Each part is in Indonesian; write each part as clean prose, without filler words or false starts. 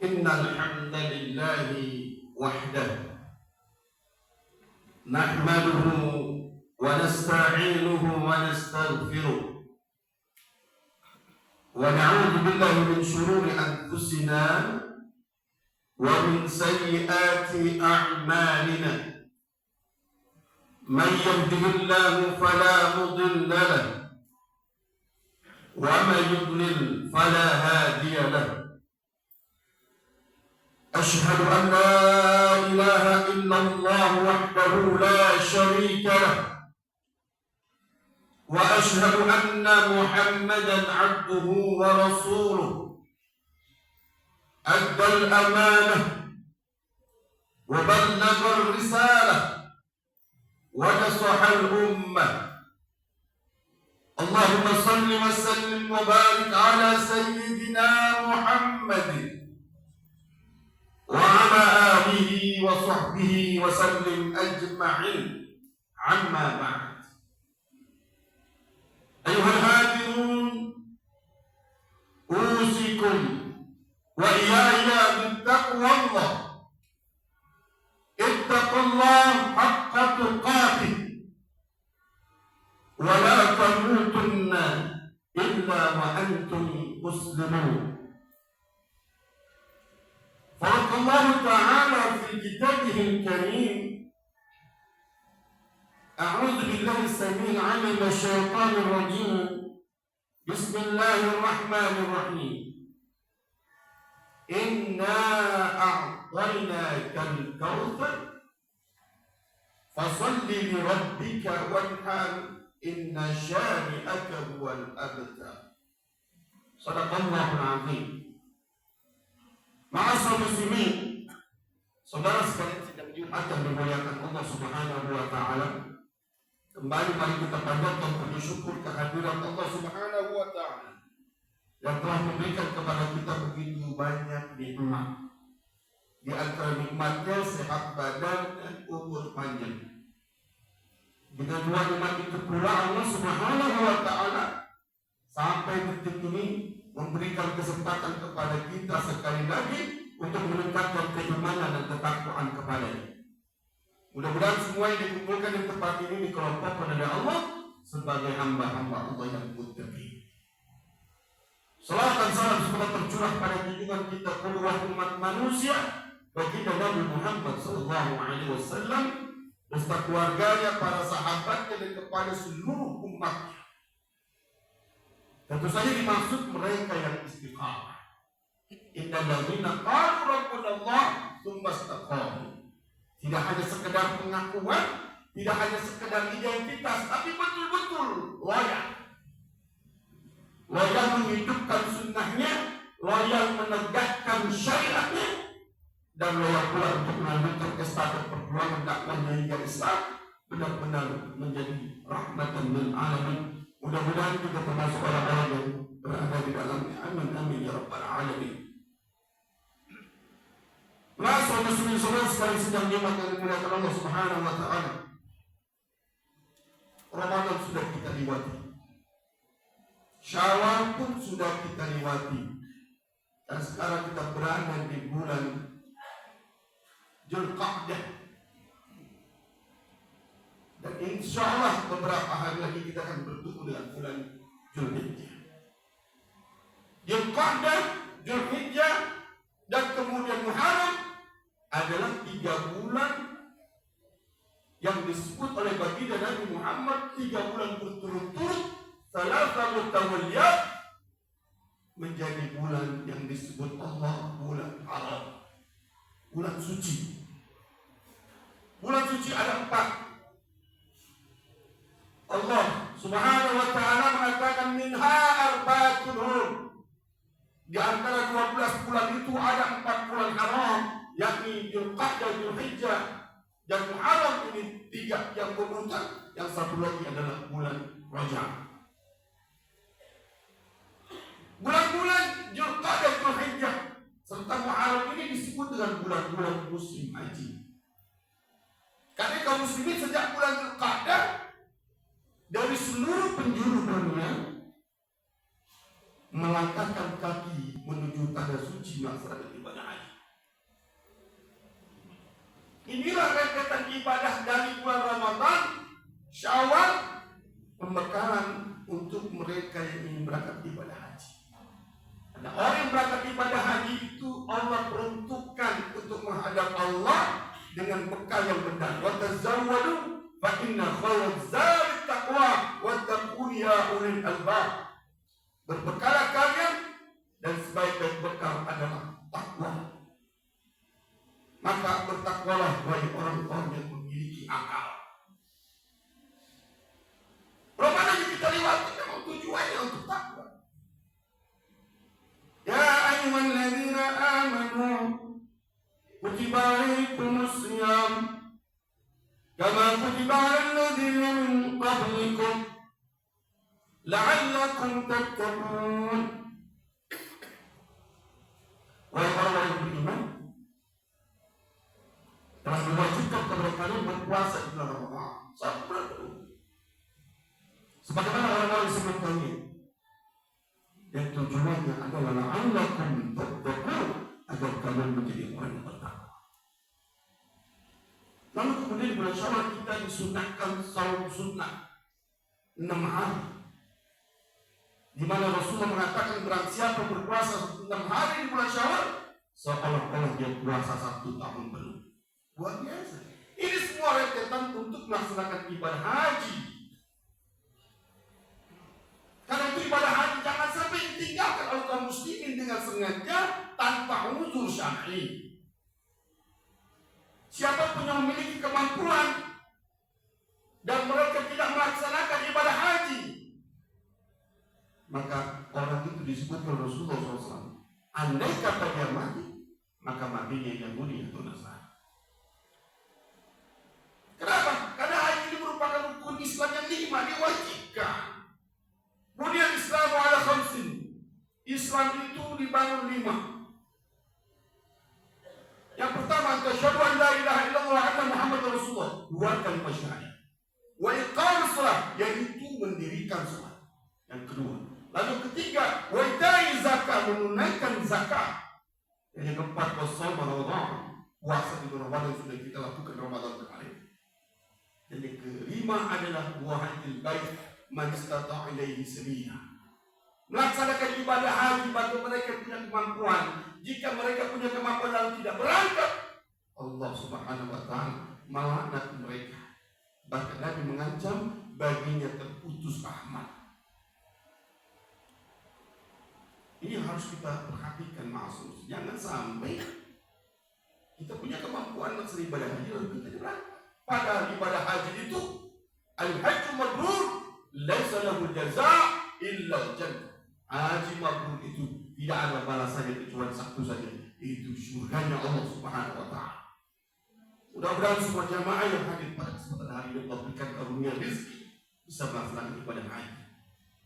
إن الحمد لله وحده نحمده ونستعينه ونستغفره ونعوذ بالله من شرور أنفسنا ومن سيئات أعمالنا من يهده الله فلا مضل له ومن يضلل فلا هادي له أشهد أن لا إله إلا الله وحده لا شريك له وأشهد أن محمدا عبده ورسوله أدى الأمانة وبلغ الرسالة ونصح الأمة اللهم صل وسلم وبارك على سيدنا محمد وعلى آله وصحبه وسلم أجمعين عما بعد أيها الهادرون أوصيكم وإياي بالتقوى الله اتقوا الله حق تقاته ولا تموتن إلا وأنتم مسلمون فقال الله تعالى في كتابه الكريم أعوذ بالله السميع العليم من الشيطان الرجيم بسم الله الرحمن الرحيم إنا أعطيناك الكوثر فصل لربك وانحر إن شانئك هو الأبتر صدق الله العظيم. Ma'asyiral muslimin, saudara sekalian sidang Jumat yang dimuliakan Allah Subhanahu wa taala. Kembali mari kita panjatkan puji syukur kehadiran Allah Subhanahu wa taala yang telah memberikan kepada kita begitu banyak nikmat. Di antara nikmatnya sehat badan dan umur panjang. Dengan dua nikmat itu pula Allah Subhanahu wa taala sampai detik ini memberikan kesempatan kepada kita sekali lagi untuk meningkatkan keimanan dan ketakwaan kepadanya. Mudah-mudahan semua yang dikumpulkan di tempat ini dikelompokkan oleh Allah sebagai hamba-hamba Allah yang muttaqin. Salawat dan salam semoga tercurah pada junjungan kita qudwah umat manusia baginda Nabi Muhammad sallallahu alaihi wasallam beserta keluarganya, para sahabatnya dan kepada seluruh umatnya. Tentu saja dimaksud mereka yang istiqamah. Innal ladzina qalu rabbuna Allah tsumma istaqamu. Tidak hanya sekedar pengakuan, tidak hanya sekedar identitas, tapi betul-betul layak menghidupkan sunnahnya, layak menegakkan syariatnya, dan layak pula untuk melanjutkan estafet perjuangan dakwahnya hingga Islam benar-benar menjadi rahmatan lil alamin. Mudah-mudahan kita termasuk orang-orang yang berada di dalamnya. Amin amin ya rabbal alamin. Ma'asyiral muslimin sekalian sedang Jumat yang dimuliakan Allah Subhanahu wa taala. Ramadan sudah kita lewati. Syawal pun sudah kita lewati. Dan sekarang kita berada di bulan Dzulqa'dah. Dan insya Allah beberapa hari lagi kita akan bertemu dengan bulan Dzulhijjah. Dzulqa'dah, Dzulhijjah, dan kemudian Muharram adalah 3 bulan yang disebut oleh baginda Nabi Muhammad 3 bulan berturut-turut salatul tawaliyat menjadi bulan yang disebut Allah bulan haram, bulan suci. Bulan suci ada 4. Allah Subhanahu wa taala mengatakan minha arba'atun hurum. Di antara 12 bulan itu ada 4 bulan haram, yakni Dzulqa'dah, Dzulhijjah, dan Muharram. Ini 3 yang berurutan. Yang satu lagi adalah bulan Rajab. Bulan-bulan Dzulqa'dah, Dzulhijjah serta Muharram ini disebut dengan bulan-bulan musim haji. Karena kaum muslimin sejak bulan Dzulqa'dah dari seluruh penjuru dunia melangkahkan kaki menuju tanah suci melaksanakan ibadah haji. Inilah rentetan ibadah dari bulan Ramadan, Syawal, pembekalan untuk mereka yang ingin berangkat ibadah haji. Ada orang yang berangkat ibadah haji itu Allah peruntukkan untuk menghadap Allah dengan bekal yang benar. Wa tazawwadu fa inna khairaz zadi taqwa wattaqun ya ulil albab. Berbekalah kalian dan sebaik-baik bekal adalah takwa. Maka bertakwalah wahai orang-orang yang memiliki akal. Ramadan yang kita lewati memang tujuannya untuk takwa. Ya ayyuhalladzina amanu kutiba alaikumus shiyam kama kutiba alal ladzina min qablikum la'allakum tattaqun. Wahai orang yang beriman, telah diwajibkan kepada kalian berpuasa di bulan Ramadan 1 bulan penuh. Sebagaimana orang-orang sebelum kalian, yang tujuannya adalah la'allakum tattaqun, agar kalian menjadi orang yang bertakwa. Lalu kemudian di bulan Syawal kita disunahkan saum sunnah 6 hari, di mana Rasulullah mengatakan barang siapa berpuasa 6 hari di bulan Syawal, seolah-olah dia puasa 1 tahun penuh. Luar biasa. Ini semua rentetan untuk melaksanakan ibadah haji. Karena itu ibadah haji jangan sampai ditinggalkan oleh kaum muslimin dengan sengaja tanpa uzur syar'i. Siapa pun yang memiliki kemampuan dan mereka tidak melaksanakan ibadah haji, maka orang itu disebut oleh Rasulullah SAW, andai kata dia mati, maka matinya Yahudi atau Nasrani. Kenapa? Karena haji ini merupakan rukun Islam yang 5, diwajibkan. Kemudian Islam ala khamsin. Islam itu dibangun 5. Yang pertama, tasyhadu an la ilaha illallah wa anna Muhammadar Rasulullah. 2 kalimat syahadat. Wa iqamus shalah, yaitu mendirikan salat. Yang kedua. Lalu ketiga, wa ita'i zakat, menunaikan zakat. Yang keempat, wassaum Ramadan. Puasa di Ramadan yang sudah kita lakukan Ramadan kemarin. Dan yang kelima adalah wahajil bait man istata'a ilaihi sabila. Melaksanakan ibadah haji bagi mereka yang punya kemampuan. Jika mereka punya kemampuan lalu tidak berangkat, Allah Subhanahu wa taala melaknat mereka. Bahkan Nabi mengancam baginya terputus rahmat. Ini harus kita perhatikan, maksud. Jangan sampai kita punya kemampuan melaksanakan ibadah haji lalu kita tidak berangkat. Padahal ibadah haji itu al-hajju mabrur laisa lahu jazaa illa al-jannah. Haji mabrur itu tidak ada balasannya kecuali satu saja, itu surganya Allah Subhanahu wa taala. Mudah-mudahan semua jamaah yang hadir pada kesempatan hari ini Allah berikan karunia rezeki bisa melaksanakan ibadah haji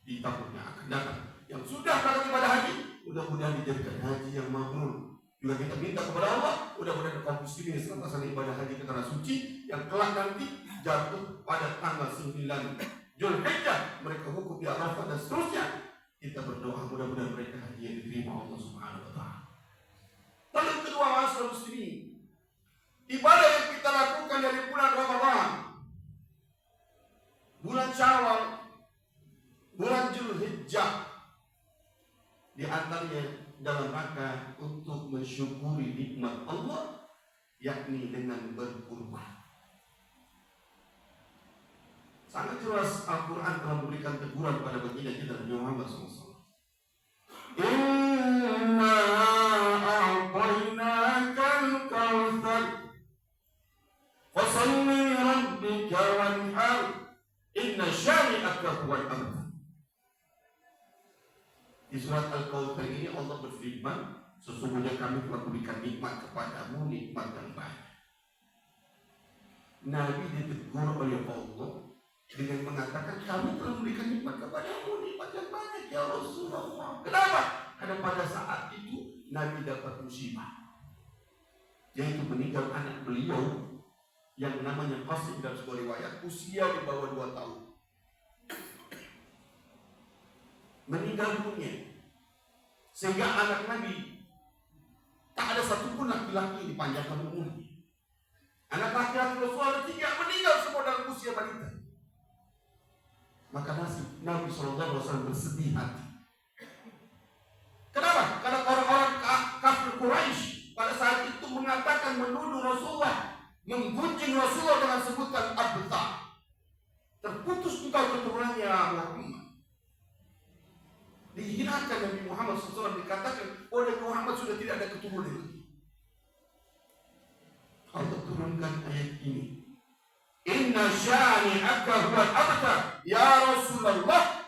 di tahun yang akan datang. Yang sudah melakukan ibadah haji, mudah-mudahan dijadikan haji yang mabrur. Juga kita minta kepada Allah, mudah-mudahan kaum muslimin yang melaksanakan ibadah haji ke tanah suci yang kelak nanti jatuh pada tanggal 9 Zulhijjah, mereka hukum di Arafah dan seterusnya. Kita berdoa mudah-mudahan mereka haji yang diterima Allah Subhanahu wa taala. Lalu kedua, masyarakat muslimin, ibadah yang kita lakukan dari bulan Ramadan, bulan Syawal, bulan Zulhijjah, di antaranya dalam rangka untuk mensyukuri nikmat Allah, yakni dengan berkurban. Sangat jelas Al-Quran telah memberikan teguran pada baginda kita Nabi Muhammad SAW. Inna a'tainakal kautsar fasalli rabbika wanhar inna syani'aka huwal abtar. Di surat Al-Kautsar ini Allah berfirman, sesungguhnya kami telah memberikan nikmat kepadamu, nikmat yang banyak. Nabi ditegur oleh Allah dengan mengatakan, kami telah memberikan nikmat kepadamu, nikmat yang banyak ya Rasulullah. Kenapa? Karena pada saat itu Nabi dapat musibah, yaitu meninggal anak beliau yang namanya Qasim, dalam sebuah riwayat usia di bawah 2 tahun. Meninggal dunia, sehingga anak Nabi tak ada satupun laki-laki yang dipanjangkan umurnya. Anak laki-laki Rasulullah ada 3 meninggal semua dalam usia balita. Maka Nabi SAW bersedih hati. Kenapa? Karena orang-orang kafir Quraisy pada saat itu mengatakan menuduh Rasulullah, menggunjing Rasulullah dengan sebutan Abtar. Terputus engkau keturunannya Muhammad. Dihinakan Nabi Muhammad SAW, dikatakan Nabi Muhammad sudah tidak ada keturunan lagi. Allah turunkan ayat ini. Inna syani'aka huwal abtar. Ya Rasulullah,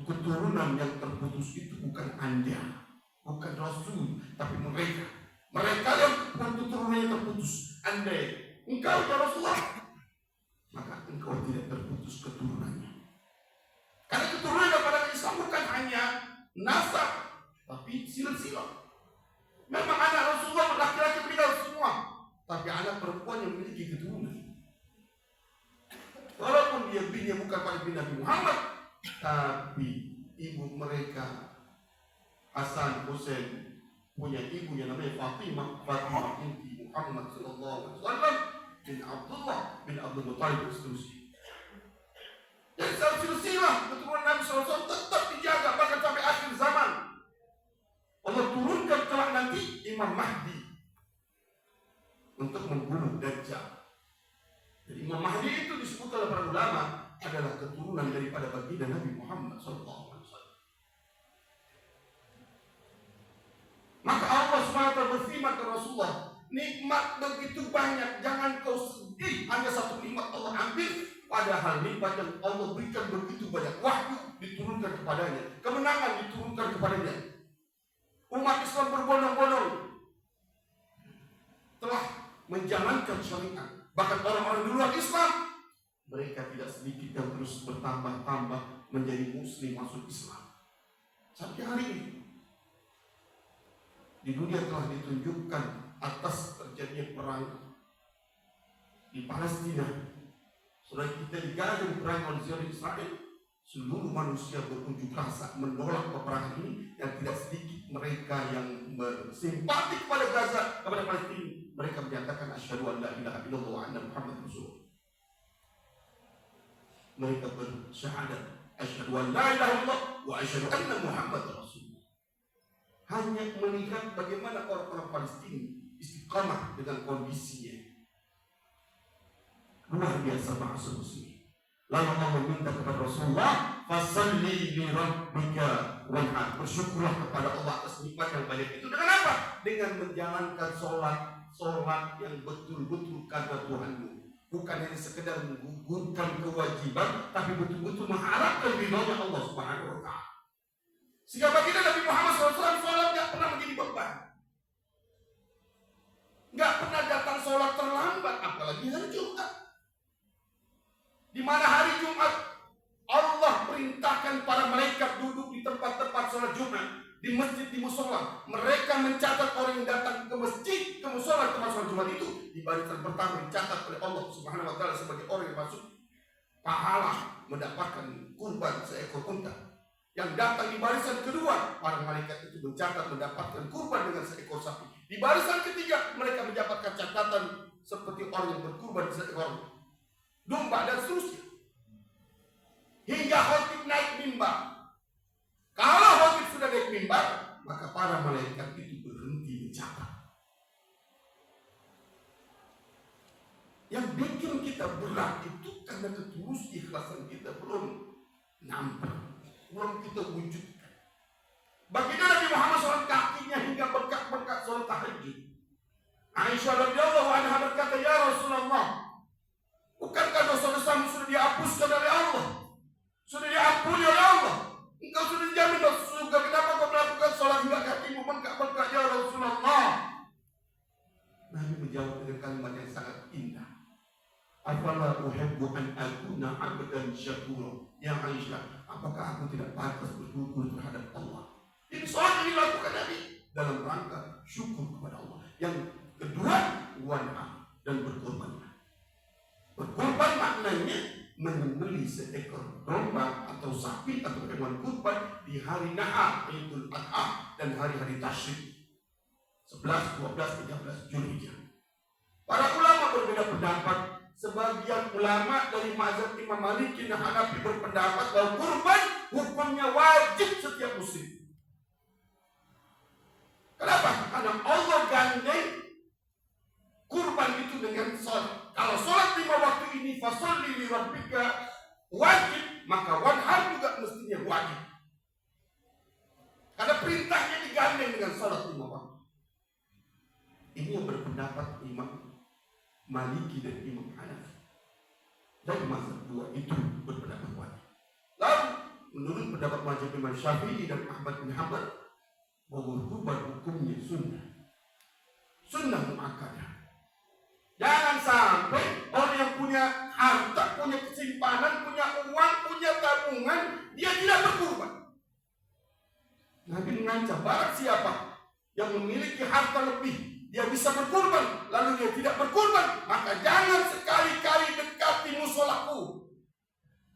keturunan yang terputus itu bukan Anda, bukan Rasul, tapi mereka. Mereka yang keturunannya terputus. Anda, engkau ya Rasulullah, maka engkau tidak terputus keturunannya. Karena keturunan daripada Islam bukan hanya nasab, tapi silsilah. Memang anak Rasulullah laki-laki meninggal semua, tapi anak perempuan yang memiliki keturunan. Walaupun dia binnya bukan pada bin Nabi Muhammad, tapi ibu mereka Hasan Hussein punya ibu yang namanya Fatimah binti Muhammad sallallahu alaihi wasallam bin Abdullah bin Abdul Muttalib dan seterusnya. Jadi silsilah keturunan Nabi SAW tetap dijaga bahkan sampai akhir zaman. Allah turunkan kelak nanti Imam Mahdi untuk membunuh Dajjal. Jadi Imam Mahdi itu disebut oleh para ulama adalah keturunan daripada baginda Nabi Muhammad SAW. Maka Allah SWT berfirman ke Rasulullah, nikmat begitu banyak, jangan kau sedih hanya satu nikmat Allah ambil. Padahal nikmat yang Allah berikan begitu banyak. Wahyu diturunkan kepadanya, kemenangan diturunkan kepadanya. Umat Islam berbondong-bondong telah menjalankan syariat. Bahkan orang-orang di luar Islam, mereka tidak sedikit yang terus bertambah-tambah menjadi muslim masuk Islam. Sampai hari ini di dunia telah ditunjukkan atas terjadinya perang di Palestina. Saudara kita digagal perang oleh Zionis Israel. Seluruh manusia berunjuk rasa menolak peperangan ini, yang tidak sedikit mereka yang bersimpati kepada Gaza, kepada Palestina. Mereka menyatakan asyhadu an la ilaha illallah wa anna Muhammad Rasulullah. Mereka bersyahadat asyhadu an la ilaha illallah wa asyhadu anna Muhammad Rasulullah. Hanya melihat bagaimana orang-orang Palestina istiqamah dengan kondisinya. Luar biasa bahasa muslim. Lalu Allah meminta kepada Rasulullah, fasalli li rabbika wanhar. Bersyukurlah kepada Allah atas nikmat yang banyak itu. Dengan apa? Dengan menjalankan sholat yang betul-betul karena Tuhanmu. Bukan hanya sekedar menggugurkan kewajiban, tapi betul-betul mengharapkan ridhonya Allah Subhanahu wa Ta'ala. Sehingga baginda Nabi Muhammad SAW sholat tidak pernah menjadi beban. Nggak pernah datang sholat terlambat, apalagi hari Jumat. Di mana hari Jumat Allah perintahkan para malaikat duduk di tempat-tempat sholat Jumat, di masjid, di musola. Mereka mencatat orang yang datang ke masjid, ke musola tempat sholat Jumat itu. Di barisan pertama dicatat oleh Allah Subhanahu wa Ta'ala sebagai orang yang masuk pahala mendapatkan kurban seekor unta. Yang datang di barisan kedua, para malaikat itu mencatat mendapatkan kurban dengan seekor sapi. Di barisan ketiga, mereka mendapatkan catatan seperti orang yang berkurban seekor domba dan seterusnya. Hingga khotib naik mimbar. Kalau khotib sudah naik mimbar, maka para malaikat itu berhenti mencatat. Yang bikin kita berat itu karena ketulus ikhlasan kita belum nampak, belum kita wujudkan. Baginda Nabi Muhammad SAW kakinya hingga bengkak-bengkak sholat tahajud. Aisyah radhiyallahu anha berkata, ya Rasulullah, bukankah dosa-dosamu sudah dihapuskan oleh Allah? Sudah diampuni oleh Allah? Engkau sudah dijamin dosa surga. Kenapa kau melakukan sholat hingga kakimu bengkak-bengkak ya Rasulullah? Nabi menjawab dengan kalimat yang sangat indah. Afala uhibbu an akuna abdan syakura. Ya Aisyah, apakah aku tidak pantas bersyukur terhadap Allah? Ini sholat yang dilakukan Nabi dalam rangka syukur kepada Allah. Yang kedua, wan'am, dan berkorban. Berkorban maknanya menyembelih seekor domba atau sapi atau hewan kurban di hari Nahar, Idul Adha, dan hari-hari tasyrik 11, 12, 13 Zulhijjah. Para ulama berbeda pendapat. Sebagian ulama dari mazhab Imam Maliki dan Hanafi berpendapat bahwa kurban hukumnya wajib setiap muslim. Kenapa? Karena Allah gandeng kurban itu dengan sholat. Kalau sholat 5 waktu ini fasholli li rabbika wajib, maka wanhar juga mestinya wajib. Karena perintahnya digandeng dengan sholat 5 waktu. Ini yang berpendapat Imam Maliki dan Imam Hanafi. Dan mazhab dua itu berpendapat wajib. Lalu menurut pendapat mazhab Imam Syafi'i dan Ahmad bin Hanbal, bahwa kurban hukumnya sunnah. Sunnah muakkadah. Jangan sampai orang yang punya harta, punya kesimpanan, punya uang, punya tabungan, dia tidak berkurban. Nabi mengancam barang siapa yang memiliki harta lebih, dia bisa berkurban, lalu dia tidak berkurban, maka jangan sekali-kali dekati musolaku.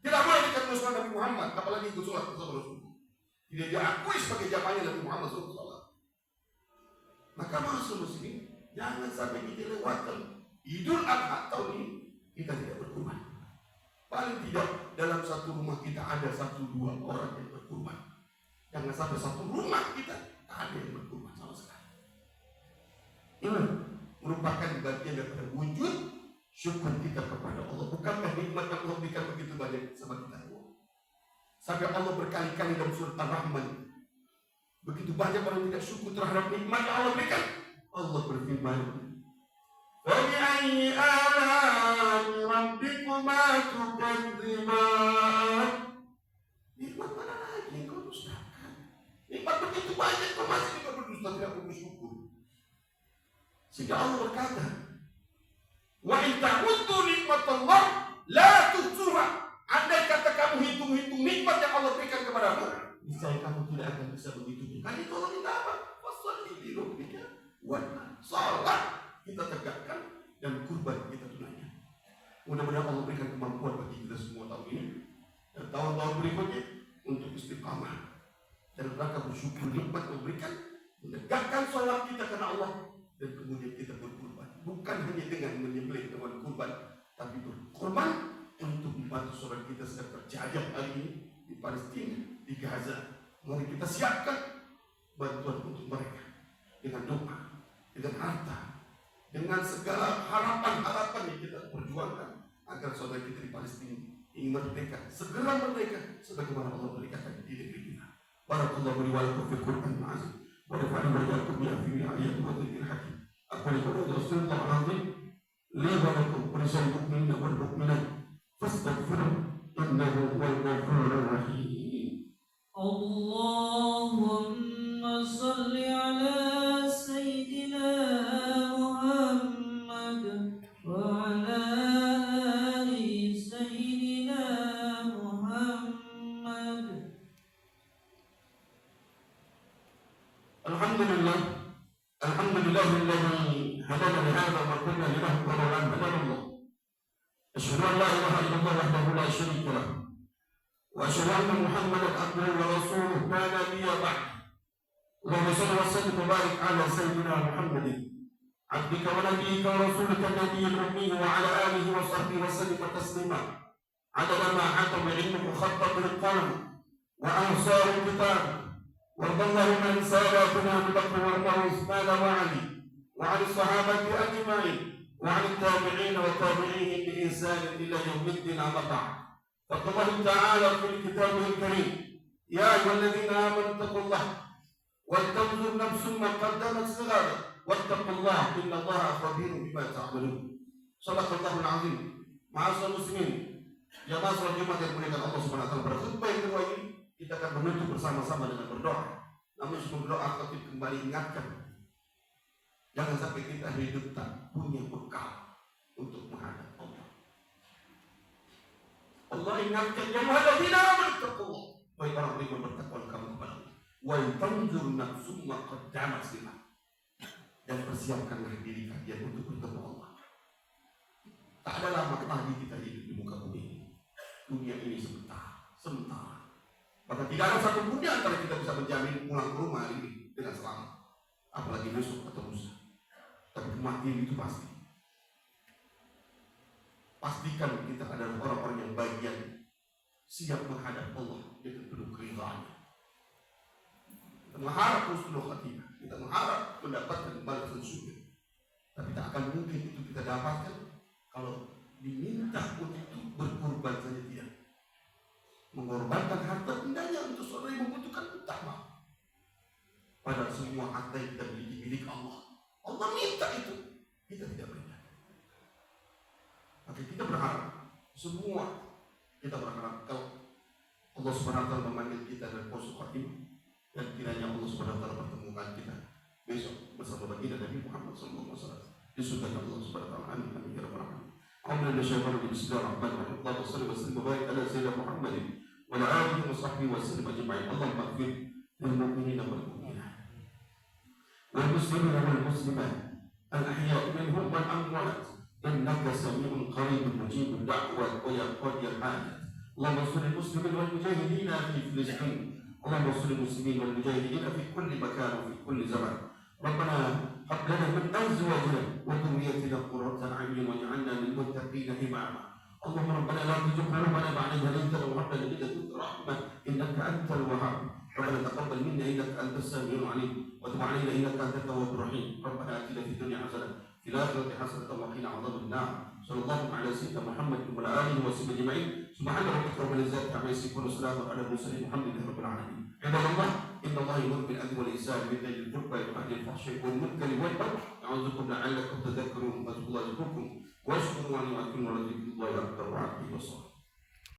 Tidak boleh dekat musola Nabi Muhammad, apalagi ikut sholat bersama Rasulullah. Tidak diakui sebagai jamaahnya Nabi Muhammad SAW. Maka maksud muslim, jangan sampai kita lewatkan Idul Adha tahun ini kita tidak berkurban. Paling tidak dalam satu rumah kita ada 1-2 orang yang berkurban. Jangan sampai satu rumah kita tak ada yang berkurban sama sekali. Ini merupakan bagian daripada wujud syukur kita kepada Allah. Bukankah nikmat yang Allah berikan begitu banyak sama kita? Sampai Allah berkali-kali dalam surat Ar-Rahman, begitu banyak orang tidak syukur terhadap nikmat yang Allah berikan. Allah berfirman, "Fabi'ayyi ala'i rabbikuma tukadziban?" Nikmat mana lagi yang kau dustakan? Nikmat begitu banyak, kau masih juga berdusta, tidak bersyukur. Sehingga Allah berkata, "Wa in ta'uddu nikmatallah la tuhsuha." Andai kata kamu hitung-hitung nikmat yang Allah berikan kepadamu, niscaya kamu tidak akan bisa begitu. Kan itu Allah minta apa? Fasholli li rabbika wanhar. Salat kita tegakkan dan kurban kita tunaikan. Mudah-mudahan Allah berikan kemampuan bagi kita semua tahun ini dan tahun-tahun berikutnya untuk istiqamah dan rangka bersyukur nikmat yang berikan, menegakkan salat kita karena Allah dan kemudian kita berkurban. Bukan hanya dengan menyembelih hewan kurban, tapi berkurban untuk membantu saudara kita sedang terjajah hari ini di Palestina, di Gaza. Mari kita siapkan bantuan untuk mereka dengan doa, dengan harta, dengan segala harapan-harapan yang kita perjuangkan agar saudara kita di Palestina ingin merdeka, segera merdeka sebagaimana Allah merdekakan di negeri kita. Barakallahu li wa lakum fil Qur'anil azim wa nafa'ani wa iyyakum bi ayati wa dhikril hakim. Aku lihat Rasulullah al-Azim li wa lakum wa lisal mu'minina wal mu'minat fastaghfiruh innahu huwal ghafurur rahim. Allahumma salli ala sayyidina Muhammad wa ala ali sayyidina Muhammad. Alhamdulillah, alhamdulillahilladzi hadana li hadha wa kunna linahtadiya lawla an hadana Allah. أشهد أن لا إله إلا الله وحده لا شريك له وأشهد أن محمدا عبده ورسوله لا نبي بعده. اللهم صل وسلم وبارك على سيدنا محمد عبدك ونبيك ورسولك النبي الأمي وعلى آله وصحبه وسلم تسليما عدد ما حكم علمك وخطط بالقلم وأنصار الكتاب. وارض اللهم عن ساداتنا أبي بكر وعمر وعثمان وعلي وعن الصحابة أجمعين وعن التابعين وتابعيهم بإحسان إلى يوم الدين. أما بعد، فقال الله تعالى في كتابه الكريم: يا أيها الذين آمنوا اتقوا الله ولتنظر نفس ما قدمت لغد واتقوا الله إن الله خبير بما تعملون. صدق الله العظيم. Ma'asyiral muslimin, jamaah salat Jumat yang dimuliakan Allah Subhanahu wa taala, pada khutbah yang kedua ini kita akan menutup bersama-sama dengan berdoa. Namun sebelum berdoa, khatib kembali ingatkan, jangan sampai kita hidup tak punya bekal untuk menghadap Allah. Allah ingatkan, ya ayyuhalladzina amanu taqullah, wahai orang beriman bertakwa kamu kepada Allah. Wa tanzur nafsum ma qaddamat lighad, dan persiapkanlah diri kalian untuk bertemu Allah. Tak ada lama lagi kita hidup di muka bumi ini. Dunia ini sementara. Maka tidak ada satu pun di antara kita bisa menjamin pulang ke rumah ini dengan selamat, apalagi besok atau lusa. Tapi kematian itu pasti. pastikan kita adalah orang-orang yang bagian siap menghadap Allah dengan penuh keridhaannya. Kita mengharap husnul khatimah, kita mengharap mendapatkan balasan surga, tapi tak akan mungkin itu kita dapatkan kalau diminta untuk berkorban saja tidak. Mengorbankan harta hendaknya untuk seorang yang membutuhkan utama. Padahal semua harta yang kita miliki milik Allah. Allah minta itu, kita tidak berikan. Maka kita berharap, semua kita berharap kalau Allah Subhanahu wa taala memanggil kita dari husnul khatimah, dan kiranya Allah Subhanahu wa taala pertemukan kita besok bersama baginda Nabi Muhammad SAW di surga Allah Subhanahu wa taala. Amin amin ya rabbal alamin. Alhamdulillah syaitan bismillahirrahmanirrahim. Allahumma shalli wa sallim wa barik ala sayyidina Muhammadin wa ala alihi wa sahbihi wa sallam ajma'in. Allahumma ighfir lil mu'minina wal mu'minat wal muslimina wal muslimat al ahya'i minhum wal amwat innaka sami'un qaribun mujibud da'wat wa ya qadiyal hajat. Allahumma shalli muslimin wal mujahidin fi Filistin. Allahumma shalli muslimin wal mujahidin fi kulli makan wa fi kulli zaman. Rabbana hab lana min azwajina wa dhurriyyatina qurrata a'yun waj'alna lil muttaqina imama. Allahumma rabbana la tuzigh qulubana ba'da idh hadaytana wa hab lana min ladunka rahmah innaka antal wahhab. Rabbana taqabbal minna innaka antas samiul 'alim wa tub 'alaina innaka antat tawwabur rahim. Rabbana atina fid dunya hasanah wa fil akhirati hasanah wa qina 'adzaban nar. Sallallahu ala sayyidina Muhammad wa ala alihi wa sahbihi ajma'in. Subhana rabbika rabbil izzati amma yasifun wa salamun ala mursalin walhamdulillahi rabbil alamin. Ibadallah, inna Allaha ya'muru bil 'adli wal ihsani wa ita'i dhil qurba wa yanha 'anil fahsya'i wal munkari wal baghi ya'idhukum la'allakum tadhakkarun. Fadhkurullaha yadhkurkum washkuruhu 'ala ni'matihi wa la dhikrullahi akbar wa 'ala alihi wa sahbihi.